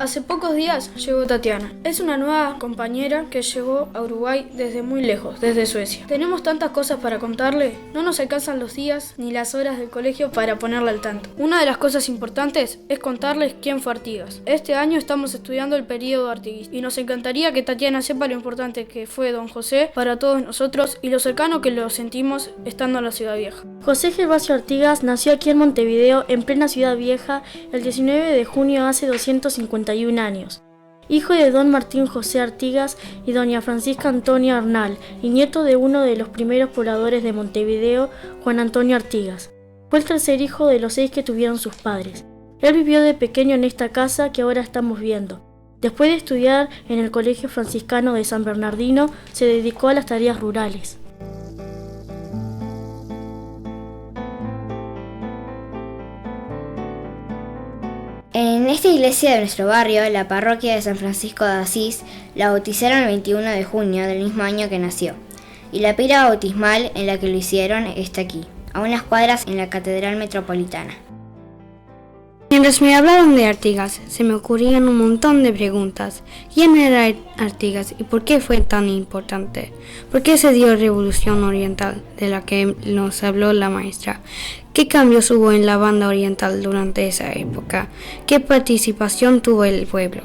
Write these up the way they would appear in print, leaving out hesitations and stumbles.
Hace pocos días llegó Tatiana. Es una nueva compañera que llegó a Uruguay desde muy lejos, desde Suecia. Tenemos tantas cosas para contarle, no nos alcanzan los días ni las horas del colegio para ponerla al tanto. Una de las cosas importantes es contarles quién fue Artigas. Este año estamos estudiando el periodo artiguista y nos encantaría que Tatiana sepa lo importante que fue Don José para todos nosotros y lo cercano que lo sentimos estando en la Ciudad Vieja. José Gervasio Artigas nació aquí en Montevideo, en plena Ciudad Vieja, el 19 de junio hace 251 años. Hijo de don Martín José Artigas y doña Francisca Antonia Arnal, y nieto de uno de los primeros pobladores de Montevideo, Juan Antonio Artigas. Fue el tercer hijo de los 6 que tuvieron sus padres. Él vivió de pequeño en esta casa que ahora estamos viendo. Después de estudiar en el Colegio Franciscano de San Bernardino, se dedicó a las tareas rurales. En esta iglesia de nuestro barrio, la parroquia de San Francisco de Asís, la bautizaron el 21 de junio del mismo año que nació. Y la pila bautismal en la que lo hicieron está aquí, a unas cuadras en la Catedral Metropolitana. Mientras me hablaban de Artigas, se me ocurrían un montón de preguntas. ¿Quién era Artigas y por qué fue tan importante? ¿Por qué se dio la Revolución Oriental de la que nos habló la maestra? ¿Qué cambios hubo en la banda oriental durante esa época? ¿Qué participación tuvo el pueblo?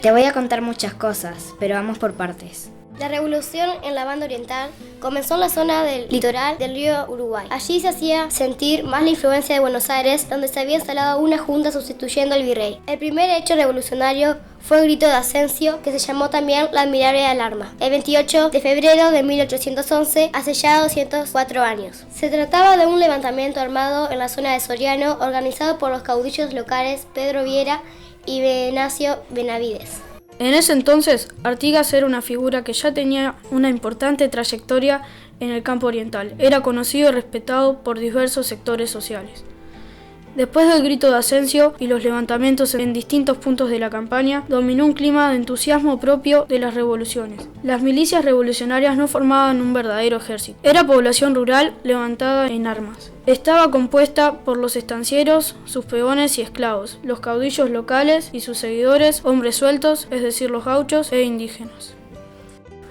Te voy a contar muchas cosas, pero vamos por partes. La revolución en la banda oriental comenzó en la zona del litoral del río Uruguay. Allí se hacía sentir más la influencia de Buenos Aires, donde se había instalado una junta sustituyendo al virrey. El primer hecho revolucionario fue el grito de Asensio, que se llamó también la admirable alarma, el 28 de febrero de 1811, hace ya 204 años. Se trataba de un levantamiento armado en la zona de Soriano, organizado por los caudillos locales Pedro Viera y Venancio Benavides. En ese entonces, Artigas era una figura que ya tenía una importante trayectoria en el campo oriental. Era conocido y respetado por diversos sectores sociales. Después del grito de Asensio y los levantamientos en distintos puntos de la campaña, dominó un clima de entusiasmo propio de las revoluciones. Las milicias revolucionarias no formaban un verdadero ejército. Era población rural levantada en armas. Estaba compuesta por los estancieros, sus peones y esclavos, los caudillos locales y sus seguidores, hombres sueltos, es decir, los gauchos e indígenas.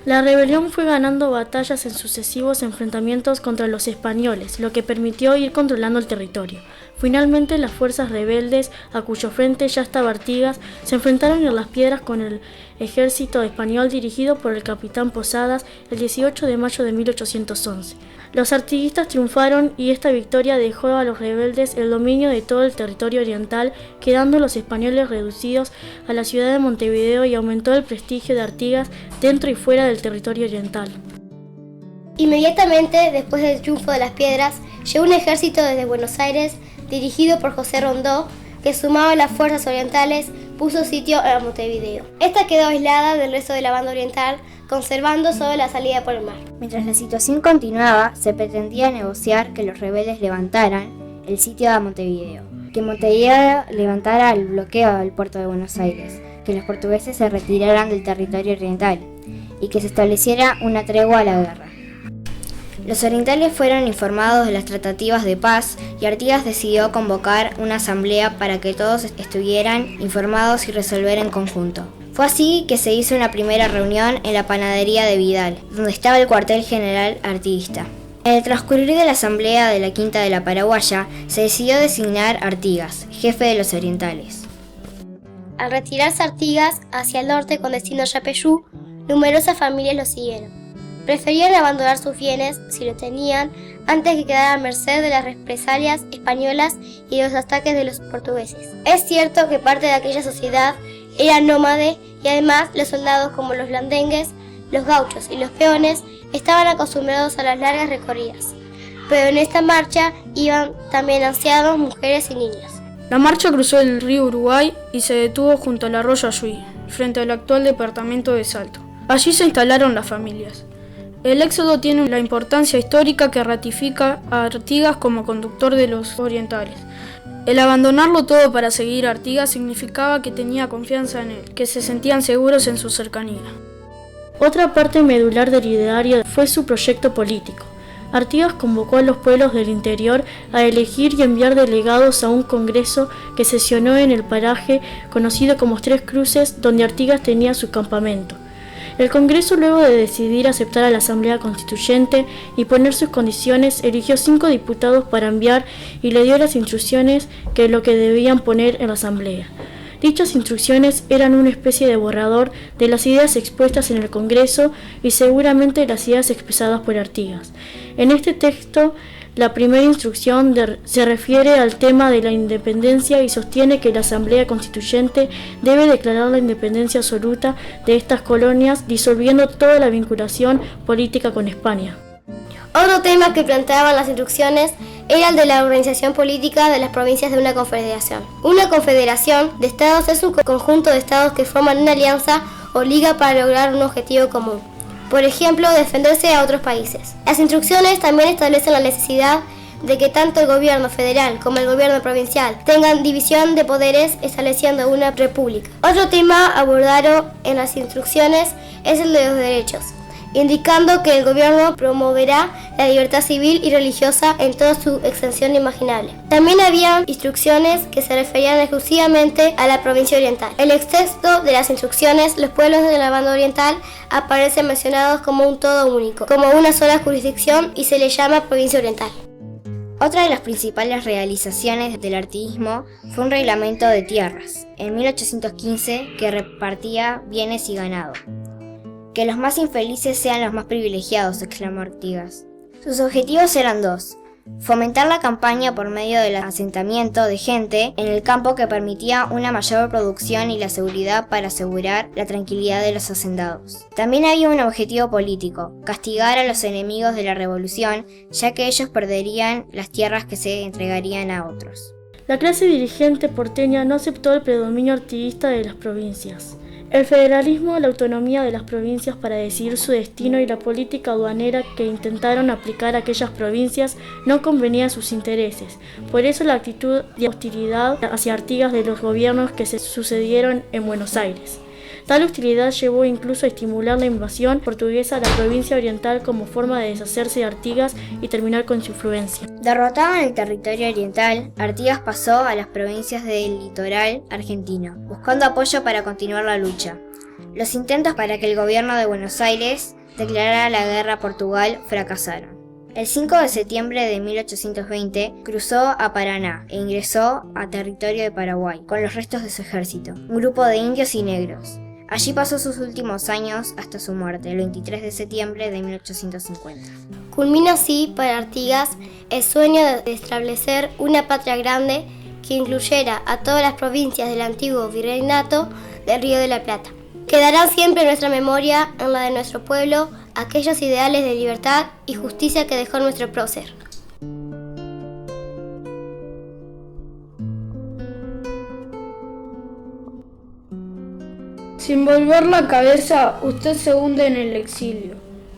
La rebelión fue ganando batallas en sucesivos enfrentamientos contra los españoles, lo que permitió ir controlando el territorio. Finalmente, las fuerzas rebeldes, a cuyo frente ya estaba Artigas, se enfrentaron en Las Piedras con el ejército español dirigido por el capitán Posadas el 18 de mayo de 1811. Los artiguistas triunfaron y esta victoria dejó a los rebeldes el dominio de todo el territorio oriental, quedando los españoles reducidos a la ciudad de Montevideo, y aumentó el prestigio de Artigas dentro y fuera del territorio oriental. Inmediatamente después del triunfo de Las Piedras, llegó un ejército desde Buenos Aires, dirigido por José Rondó, que sumado a las fuerzas orientales puso sitio a Montevideo. Esta quedó aislada del resto de la banda oriental, conservando solo la salida por el mar. Mientras la situación continuaba, se pretendía negociar que los rebeldes levantaran el sitio a Montevideo, que Montevideo levantara el bloqueo del puerto de Buenos Aires, que los portugueses se retiraran del territorio oriental y que se estableciera una tregua a la guerra. Los orientales fueron informados de las tratativas de paz y Artigas decidió convocar una asamblea para que todos estuvieran informados y resolver en conjunto. Fue así que se hizo una primera reunión en la panadería de Vidal, donde estaba el cuartel general artiguista. En el transcurrir de la asamblea de la Quinta de la Paraguaya, se decidió designar a Artigas, jefe de los orientales. Al retirarse Artigas hacia el norte con destino a Yapeyú, numerosas familias lo siguieron. Preferían abandonar sus bienes, si lo tenían, antes que quedar a merced de las represalias españolas y de los ataques de los portugueses. Es cierto que parte de aquella sociedad era nómade y además los soldados como los blandengues, los gauchos y los peones estaban acostumbrados a las largas recorridas. Pero en esta marcha iban también ancianos, mujeres y niños. La marcha cruzó el río Uruguay y se detuvo junto al arroyo Ayuí, frente al actual departamento de Salto. Allí se instalaron las familias. El éxodo tiene la importancia histórica que ratifica a Artigas como conductor de los orientales. El abandonarlo todo para seguir a Artigas significaba que tenía confianza en él, que se sentían seguros en su cercanía. Otra parte medular del ideario fue su proyecto político. Artigas convocó a los pueblos del interior a elegir y enviar delegados a un congreso que sesionó en el paraje conocido como Tres Cruces, donde Artigas tenía su campamento. El Congreso, luego de decidir aceptar a la Asamblea Constituyente y poner sus condiciones, eligió 5 diputados para enviar y le dio las instrucciones de lo que debían poner en la Asamblea. Dichas instrucciones eran una especie de borrador de las ideas expuestas en el Congreso y seguramente las ideas expresadas por Artigas. En este texto, la primera instrucción se refiere al tema de la independencia y sostiene que la Asamblea Constituyente debe declarar la independencia absoluta de estas colonias, disolviendo toda la vinculación política con España. Otro tema que planteaban las instrucciones era el de la organización política de las provincias de una confederación. Una confederación de estados es un conjunto de estados que forman una alianza o liga para lograr un objetivo común. Por ejemplo, defenderse a otros países. Las instrucciones también establecen la necesidad de que tanto el gobierno federal como el gobierno provincial tengan división de poderes, estableciendo una república. Otro tema abordado en las instrucciones es el de los derechos, indicando que el gobierno promoverá la libertad civil y religiosa en toda su extensión imaginable. También había instrucciones que se referían exclusivamente a la provincia oriental. En el texto de las instrucciones, los pueblos de la banda oriental aparecen mencionados como un todo único, como una sola jurisdicción, y se les llama provincia oriental. Otra de las principales realizaciones del artiguismo fue un reglamento de tierras, en 1815, que repartía bienes y ganado. Que los más infelices sean los más privilegiados, exclamó Artigas. Sus objetivos eran 2. Fomentar la campaña por medio del asentamiento de gente en el campo, que permitía una mayor producción y la seguridad para asegurar la tranquilidad de los hacendados. También había un objetivo político: castigar a los enemigos de la revolución, ya que ellos perderían las tierras que se entregarían a otros. La clase dirigente porteña no aceptó el predominio artiguista de las provincias. El federalismo, la autonomía de las provincias para decidir su destino y la política aduanera que intentaron aplicar a aquellas provincias no convenía a sus intereses. Por eso la actitud de hostilidad hacia Artigas de los gobiernos que se sucedieron en Buenos Aires. Tal hostilidad llevó incluso a estimular la invasión portuguesa a la provincia oriental como forma de deshacerse de Artigas y terminar con su influencia. Derrotado en el territorio oriental, Artigas pasó a las provincias del litoral argentino, buscando apoyo para continuar la lucha. Los intentos para que el gobierno de Buenos Aires declarara la guerra a Portugal fracasaron. El 5 de septiembre de 1820 cruzó a Paraná e ingresó a territorio de Paraguay con los restos de su ejército, un grupo de indios y negros. Allí pasó sus últimos años hasta su muerte, el 23 de septiembre de 1850. Culmina así para Artigas el sueño de establecer una patria grande que incluyera a todas las provincias del antiguo virreinato del Río de la Plata. Quedarán siempre en nuestra memoria, en la de nuestro pueblo, aquellos ideales de libertad y justicia que dejó nuestro prócer. Sin volver la cabeza, usted se hunde en el exilio.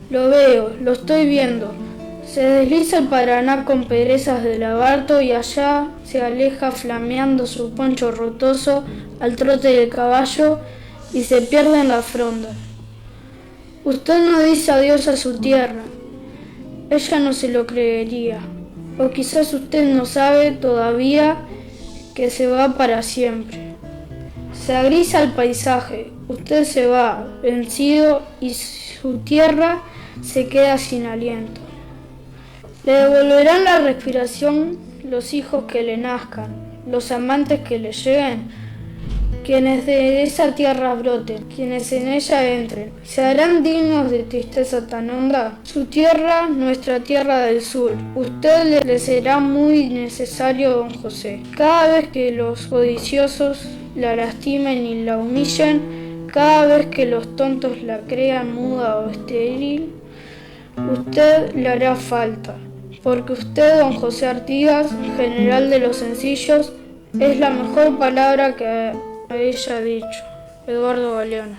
Lo veo, lo estoy viendo. Se desliza el Paraná con perezas de lagarto y allá se aleja flameando su poncho rotoso al trote del caballo y se pierde en la fronda. Usted no dice adiós a su tierra. Ella no se lo creería. O quizás usted no sabe todavía que se va para siempre. Se agrisa el paisaje, usted se va vencido y su tierra se queda sin aliento. Le devolverán la respiración los hijos que le nazcan, los amantes que le lleguen, quienes de esa tierra broten, quienes en ella entren. ¿Se harán dignos de tristeza tan honda? Su tierra, nuestra tierra del sur. Usted le será muy necesario, don José. Cada vez que los codiciosos la lastimen y la humillen, cada vez que los tontos la crean muda o estéril, usted le hará falta, porque usted, don José Artigas, general de los sencillos, es la mejor palabra que ella ha dicho. Eduardo Galeano.